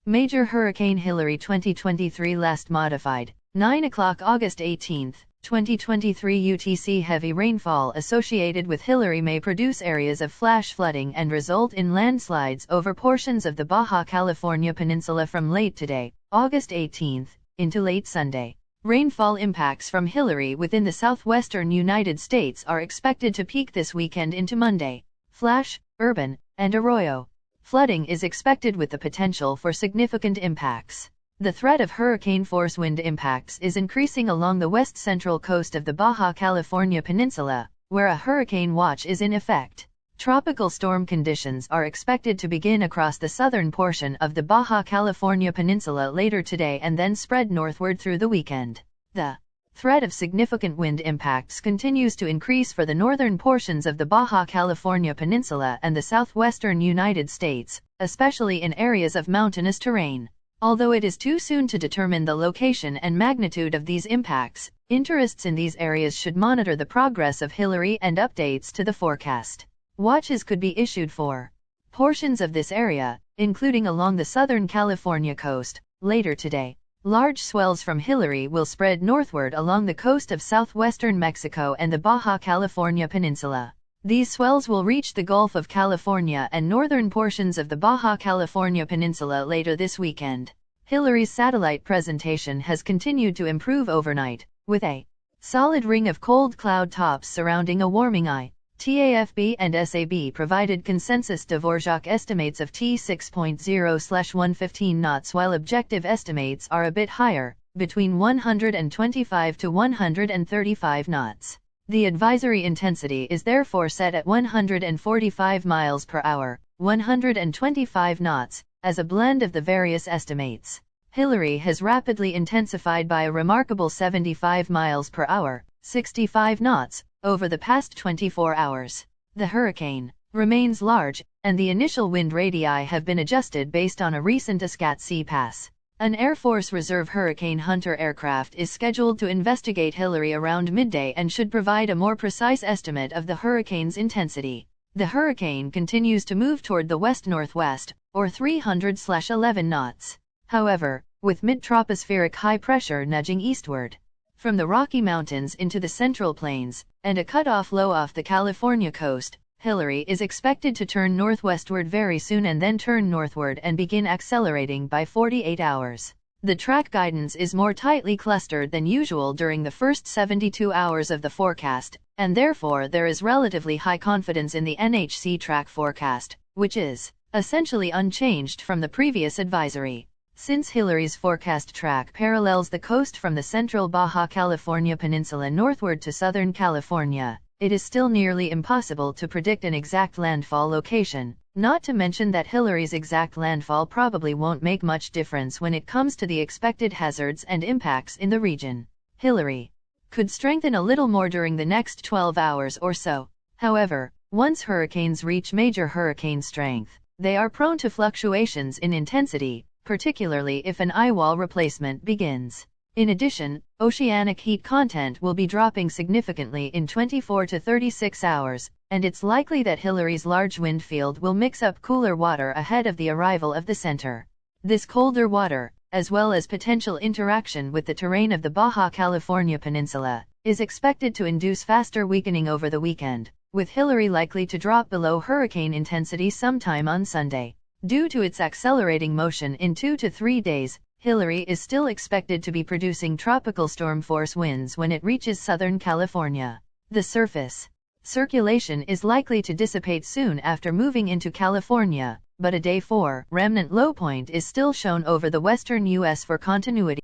Major Hurricane Hilary 2023 last modified, 9 o'clock August 18, 2023 UTC. Heavy rainfall associated with Hilary may produce areas of flash flooding and result in landslides over portions of the Baja California Peninsula from late today, August 18, into late Sunday. Rainfall impacts from Hilary within the southwestern United States are expected to peak this weekend into Monday. Flash, urban, and arroyo flooding is expected with the potential for significant impacts. The threat of hurricane-force wind impacts is increasing along the west-central coast of the Baja California Peninsula, where a hurricane watch is in effect. Tropical storm conditions are expected to begin across the southern portion of the Baja California Peninsula later today and then spread northward through the weekend. The threat of significant wind impacts continues to increase for the northern portions of the Baja California Peninsula and the southwestern United States, especially in areas of mountainous terrain. Although it is too soon to determine the location and magnitude of these impacts, interests in these areas should monitor the progress of Hilary and updates to the forecast. Watches could be issued for portions of this area, including along the southern California coast, later today. Large swells from Hilary will spread northward along the coast of southwestern Mexico and the Baja California Peninsula. These swells will reach the Gulf of California and northern portions of the Baja California Peninsula later this weekend. Hilary's satellite presentation has continued to improve overnight, with a solid ring of cold cloud tops surrounding a warming eye. TAFB and SAB provided consensus Dvorak estimates of T6.0/115 knots, while objective estimates are a bit higher, between 125 to 135 knots. The advisory intensity is therefore set at 145 miles per hour, 125 knots, as a blend of the various estimates. Hilary has rapidly intensified by a remarkable 75 miles per hour, 65 knots, over the past 24 hours. The hurricane remains large, and the initial wind radii have been adjusted based on a recent ASCAT-C pass. An Air Force Reserve Hurricane Hunter aircraft is scheduled to investigate Hilary around midday and should provide a more precise estimate of the hurricane's intensity. The hurricane continues to move toward the west-northwest, or 300/11 knots. However, with mid-tropospheric high pressure nudging eastward from the Rocky Mountains into the Central Plains, and a cutoff low off the California coast, Hilary is expected to turn northwestward very soon and then turn northward and begin accelerating by 48 hours. The track guidance is more tightly clustered than usual during the first 72 hours of the forecast, and therefore there is relatively high confidence in the NHC track forecast, which is essentially unchanged from the previous advisory. Since Hilary's forecast track parallels the coast from the central Baja California Peninsula northward to southern California, it is still nearly impossible to predict an exact landfall location, not to mention that Hilary's exact landfall probably won't make much difference when it comes to the expected hazards and impacts in the region. Hilary could strengthen a little more during the next 12 hours or so. However, once hurricanes reach major hurricane strength, they are prone to fluctuations in intensity, particularly if an eye wall replacement begins. In addition, oceanic heat content will be dropping significantly in 24 to 36 hours, and it's likely that Hilary's large wind field will mix up cooler water ahead of the arrival of the center. This colder water, as well as potential interaction with the terrain of the Baja California Peninsula, is expected to induce faster weakening over the weekend, with Hilary likely to drop below hurricane intensity sometime on Sunday. Due to its accelerating motion in 2 to 3 days, Hilary is still expected to be producing tropical storm force winds when it reaches southern California. The surface circulation is likely to dissipate soon after moving into California, but a day 4 remnant low point is still shown over the western U.S. for continuity.